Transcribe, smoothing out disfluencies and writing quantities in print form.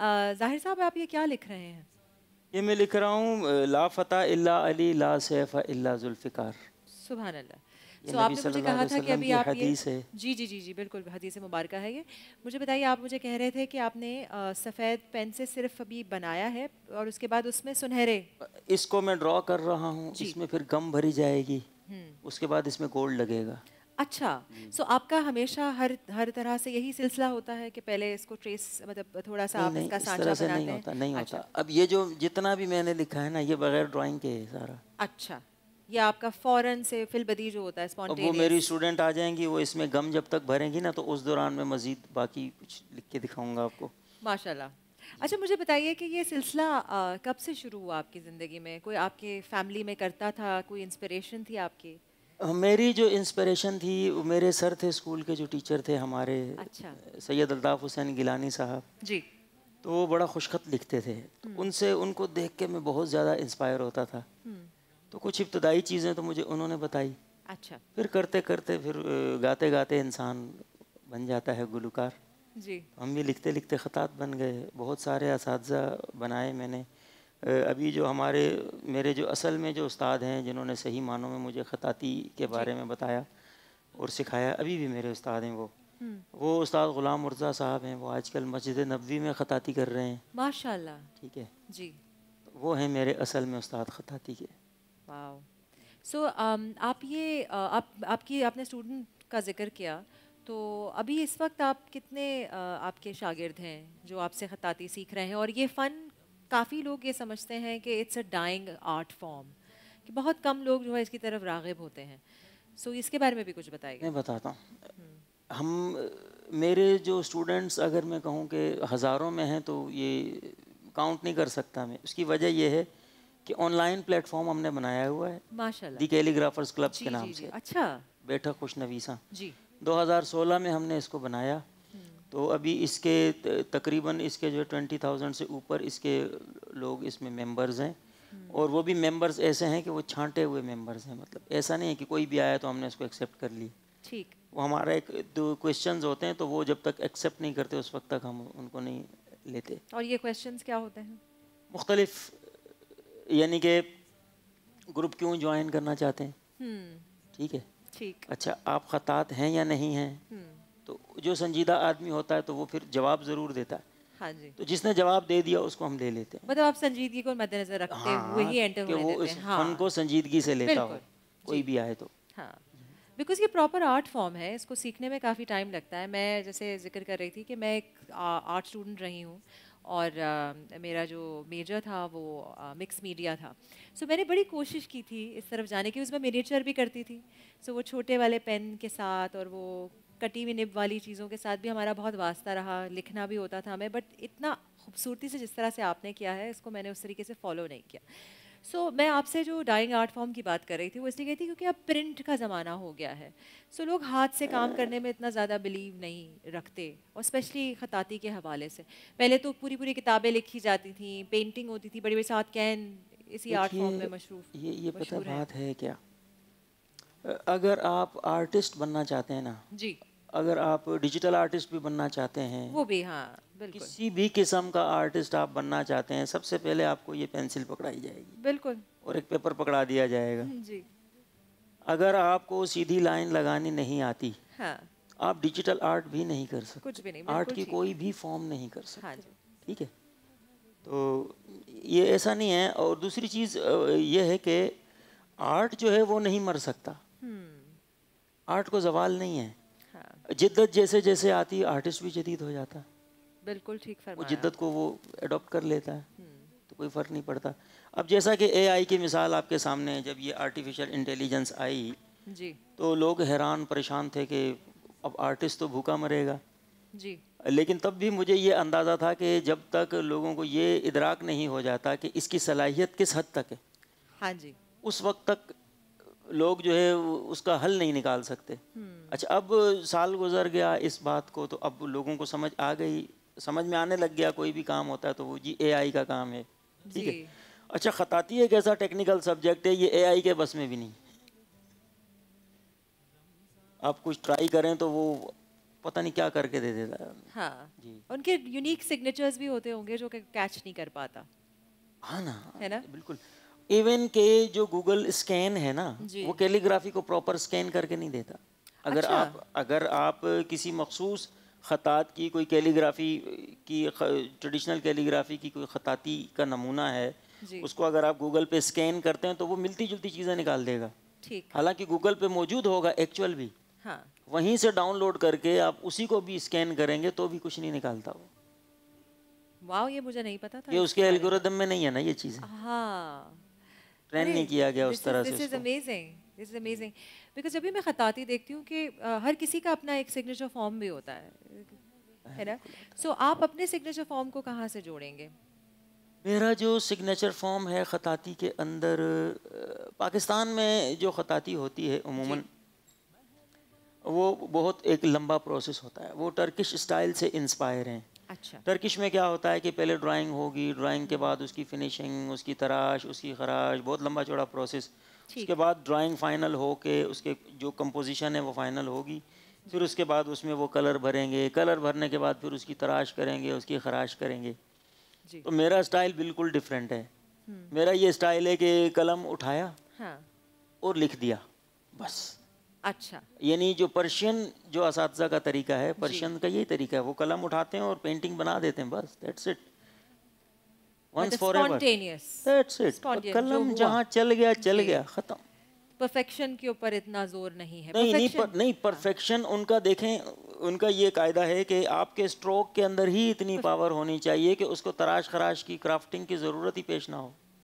ज़ाहिर साहब आप ये क्या लिख रहे हैं? ये मैं लिख रहा हूँ ला फता इल्ला अली ला सैफ इल्ला जुल्फ़िकार। सुभान अल्लाह। ये सो नबी आपने मुझे सल्लल्लाहु कहा अलैहि था कि वसल्लम अभी की आप ये हदीस है। जी जी जी जी बिल्कुल हदीस मुबारक है ये। मुझे बताइए, आप मुझे कह रहे थे कि आपने सफ़ेद पेन से सिर्फ अभी बनाया है और उसके बाद उसमें सुनहरे। इसको मैं ड्रॉ कर रहा हूँ, जी। इसमें फिर गम भरी जाएगी, हम्म। उसके बाद इसमें गोल्ड लगेगा। अच्छा। जी। सो आपका हमेशा हर हर तरह से यही सिलसिला होता है कि पहले इसको ट्रेस मतलब थोड़ा सा नहीं आप नहीं, इसका इस तरह सांचा से नहीं बनाते हैं? होता, नहीं होता। अच्छा। अब ये जो जितना भी मैंने लिखा है ना, ये बगैर ड्राइंग के है सारा। अच्छा, ये आपका फौरन से फिलबदी जो होता है, अब वो मेरी स्पॉन्टेनियस। स्टूडेंट आ जाएंगी, वो इसमें गम जब तक भरेंगी ना, तो उस दौरान मैं मज़ीद बाकी कुछ लिख के दिखाऊंगा आपको। माशाल्लाह। अच्छा, मुझे बताइए कि ये सिलसिला कब से शुरू हुआ आपकी ज़िंदगी में? कोई आपके फैमिली में करता था? कोई इंस्पिरेशन थी आपकी? मेरी जो इंस्पिरेशन थी, वो मेरे सर थे स्कूल के जो टीचर थे हमारे, अच्छा। सैयद अल्ताफ़ हुसैन गिलानी साहब। जी। तो वो बड़ा खुशखत लिखते थे, तो हम्म। उनसे उनको देख के मैं बहुत ज़्यादा इंस्पायर होता था। हम्म। तो कुछ इब्तदाई चीज़ें तो मुझे उन्होंने बताई, अच्छा। फिर करते करते फिर गाते गाते इंसान बन जाता है गुलकार। जी। हम भी लिखते लिखते ख़तात बन गए, बहुत सारे असातिज़ा बनाए मैंने। अभी जो हमारे मेरे जो असल में जो उस्ताद हैं, जिन्होंने सही मानों में मुझे ख़ताती के जी। बारे में बताया और सिखाया, अभी भी मेरे उस्ताद हैं हम्म। वो उस्ताद ग़ुलाम मुर्तज़ा साहब हैं। वो आजकल मस्जिद नबवी में ख़ताती कर रहे हैं। माशाल्लाह। ठीक है, जी। तो वो हैं मेरे असल में उस्ताद ख़ताती के। वाओ। सो आप ये आपकी आपने स्टूडेंट का जिक्र किया, तो अभी इस वक्त आप कितने आपके शागिर्द हैं जो आपसे खताती सीख रहे हैं? और ये फ़न, काफ़ी लोग ये समझते हैं कि it's a dying art form, कि बहुत कम लोग जो है इसकी तरफ राग़िब होते हैं। सो इसके बारे में भी कुछ बताइए। मैं बताता हूँ, हम्म। हम मेरे जो स्टूडेंट्स अगर मैं कहूँ कि हज़ारों में हैं, तो ये काउंट नहीं कर सकता मैं। उसकी वजह यह है कि ऑनलाइन प्लेटफॉर्म हमने बनाया हुआ है, माशाल्लाह। दी कैलीग्राफर्स क्लब्स के जी नाम जी जी। से, अच्छा। बैठक खुशनवीसा। जी। 2016 में हमने इसको बनाया। हम्म। तो अभी इसके तकरीबन इसके जो 20,000 से ऊपर इसके लोग इसमें मेंबर्स हैं। हम्म। और वो भी मेंबर्स ऐसे हैं कि वो छांटे हुए मेंबर्स हैं, मतलब ऐसा नहीं है कि कोई भी आया तो हमने उसको एक्सेप्ट कर ली। ठीक। वो हमारा एक दो क्वेश्चंस होते हैं, तो वो जब तक एक्सेप्ट नहीं करते उस वक्त तक हम उनको नहीं लेते। और ये क्वेश्चंस क्या होते हैं? मुख्तलिफ, यानी कि ग्रुप क्यों ज्वाइन करना चाहते हैं, हम्म। ठीक है। ठीक। अच्छा, आप ख़तात हैं या नहीं हैं, हम्म। तो जो संजीदा आदमी होता है तो वो फिर जवाब ज़रूर देता है। हाँ जी। तो जिसने जवाब दे दिया उसको हम ले लेते हैं। मतलब आप संजीदगी को मद्देनजर रखते हुए हाँ, ही एंटर कि होने वो देते इस हैं। फ़न को हाँ। संजीदगी से लेता बिल्कुल। हो, कोई जी। भी आए तो। हाँ। बिकॉज ये प्रॉपर आर्ट फॉर्म है, इसको सीखने में काफ़ी टाइम लगता है। मैं जैसे जिक्र कर रही थी कि मैं एक आर्ट स्टूडेंट रही हूँ, और मेरा जो मेजर था वो मिक्स मीडिया था। सो मैंने बड़ी कोशिश की थी इस तरफ जाने की, उसमें मिनिएचर भी करती थी। सो वो छोटे वाले पेन के साथ और वो कटी हुई निब वाली चीज़ों के साथ भी हमारा बहुत वास्ता रहा, लिखना भी होता था हमें, बट इतना खूबसूरती से जिस तरह से आपने किया है इसको मैंने उस तरीके से फॉलो नहीं किया। मैं आपसे जो डाइंग आर्ट फॉर्म की बात कर रही थी वो इसलिए कही थी क्योंकि अब प्रिंट का ज़माना हो गया है। लोग हाथ से काम करने में इतना ज़्यादा बिलीव नहीं रखते, और स्पेशली ख़ताती के हवाले से। पहले तो पूरी पूरी किताबें लिखी जाती थी, पेंटिंग होती थी, बड़े बड़े साथ कैन इसी आर्ट फॉर्म में देखिए, ये पता मशहूर हैं। बात है क्या, अगर आप आर्टिस्ट बनना चाहते हैं ना, जी। अगर आप डिजिटल आर्टिस्ट भी बनना चाहते हैं, वो भी, हाँ बिल्कुल। किसी भी किस्म का आर्टिस्ट आप बनना चाहते हैं, सबसे पहले आपको ये पेंसिल पकड़ाई जाएगी बिल्कुल। और एक पेपर पकड़ा दिया जाएगा। जी। अगर आपको सीधी लाइन लगानी नहीं आती, हाँ। आप डिजिटल आर्ट भी नहीं कर कुछ सकते, भी नहीं, आर्ट बिल्कुल की ठीक कोई है। भी फॉर्म नहीं कर हाँ सकते, जी। ठीक है। तो ये ऐसा नहीं है। और दूसरी चीज़ ये है कि आर्ट जो है वो नहीं मर सकता, हम्म। आर्ट को जवाल नहीं हाँ। है। जिद्दत जैसे जैसे आती है, आर्टिस्ट भी जदीद हो जाता है, बिल्कुल ठीक वो फरमाया जिद्दत आपने। को वो अडॉप्ट कर लेता है, हम्म। तो कोई फ़र्क नहीं पड़ता। अब जैसा कि एआई की मिसाल आपके सामने है, जब ये आर्टिफिशियल इंटेलिजेंस आई जी। तो लोग हैरान परेशान थे कि अब आर्टिस्ट तो भूखा मरेगा। जी। लेकिन तब भी मुझे ये अंदाज़ा था कि जब तक लोगों को ये इदराक नहीं हो जाता कि इसकी सलाहियत किस हद तक है, हाँ जी। उस वक्त तक लोग जो है उसका हल नहीं निकाल सकते। हम्म। अच्छा, अब साल गुजर गया इस बात को, तो अब लोगों को समझ आ गई, समझ में आने लग गया, कोई भी काम होता है तो वो जी एआई का काम है, ठीक जी। है। अच्छा, ख़ताती एक ऐसा टेक्निकल सब्जेक्ट है, ये एआई के बस में भी नहीं। आप कुछ ट्राई करें तो वो पता नहीं क्या करके दे देता है। हाँ, जी उनके यूनिक सिग्नेचर्स भी होते होंगे जो कि कैच नहीं कर पाता, हाँ ना, है ना? बिल्कुल। इवन के जो गूगल स्कैन है ना, जी। वो कैलीग्राफी को प्रॉपर स्कैन करके नहीं देता। अच्छा। अगर आप किसी मखसूस खतात की कोई कैलीग्राफी की ट्रेडिशनल कैलीग्राफी की कोई खताती का नमूना है, जी। उसको अगर आप गूगल पे स्कैन करते हैं तो वो मिलती जुलती चीज़ें निकाल देगा। ठीक। हालांकि गूगल पे मौजूद होगा एक्चुअल भी, हाँ। वहीं से डाउनलोड करके आप उसी को भी स्कैन करेंगे तो भी कुछ नहीं निकालता वो। वाह, ये मुझे नहीं पता था ये इसके उसके बारे में। एल्गोरिदम में नहीं है ना ये चीज़ें, हाँ। ट्रेन अरे, नहीं किया गया उस तरह से दिस इज उसको। Amazing, this is amazing. Because जब भी मैं खताती देखती हूँ कि हर किसी का अपना एक सिग्नेचर फॉर्म भी होता है ना? सो आप अपने सिग्नेचर फॉर्म को कहाँ से जोड़ेंगे? मेरा जो सिग्नेचर फॉर्म है खताती के अंदर, पाकिस्तान में जो खताती होती है उमूमन, वो बहुत एक लंबा प्रोसेस होता है। वो टर्किश स्टाइल से इंस्पायर हैं। अच्छा। टर्किश में क्या होता है कि पहले ड्राइंग होगी, ड्राइंग के बाद उसकी फिनिशिंग, उसकी तराश, उसकी खराश, बहुत लंबा चौड़ा प्रोसेस। उसके बाद ड्राइंग फाइनल हो के उसके जो कंपोजिशन है वो फाइनल होगी। फिर उसके बाद उसमें वो कलर भरेंगे, कलर भरने के बाद फिर उसकी तराश करेंगे, उसकी खराश करेंगे। जी। तो मेरा स्टाइल बिल्कुल डिफरेंट है। मेरा ये स्टाइल है कि कलम उठाया हाँ। और लिख दिया, बस। अच्छा। यानी जो पर्शियन जो असातिज़ा का तरीका है, पर्शियन का यही तरीका है, वो कलम उठाते हैं और पेंटिंग बना देते हैं, बस that's it, once for ever, spontaneous. That's it. कलम जहाँ चल गया चल गया, खत्म। परफेक्शन के ऊपर इतना जोर नहीं है। नहीं, परफेक्शन उनका देखें, उनका ये कायदा है कि आपके स्ट्रोक के अंदर ही इतनी पावर होनी चाहिए कि उसको तराश खराश की क्राफ्टिंग की ज़रूरत ही पेश ना हो।